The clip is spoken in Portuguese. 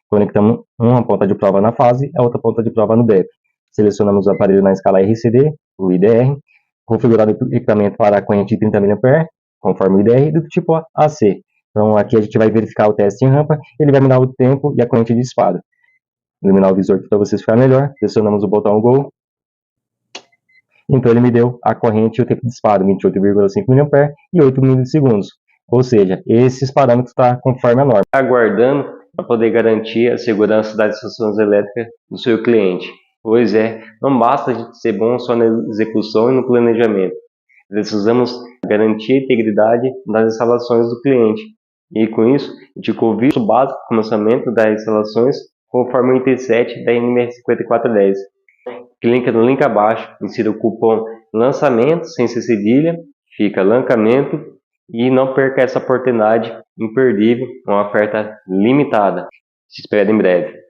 Conectamos uma ponta de prova na fase e a outra ponta de prova no DEP. Selecionamos o aparelho na escala RCD, o IDR, configurado o equipamento para a corrente de 30 mA, conforme o IDR, do tipo AC. Então aqui a gente vai verificar o teste em rampa, ele vai me dar o tempo e a corrente de disparo. Iluminar o visor para vocês ficar melhor, pressionamos o botão Go. Então ele me deu a corrente e o tempo de disparo, 28,5 mA e 8 milissegundos. Ou seja, esses parâmetros estão conforme a norma. Aguardando para poder garantir a segurança das instalações elétricas do seu cliente. Pois é, não basta a gente ser bom só na execução e no planejamento. Precisamos garantir a integridade das instalações do cliente. E com isso, a gente convida o básico para o lançamento das instalações conforme o item 7 da NMR 5410. Clique no link abaixo, insira o cupom lançamento, sem ser cedilha, fica lancamento e não perca essa oportunidade imperdível, uma oferta limitada. Se espera em breve.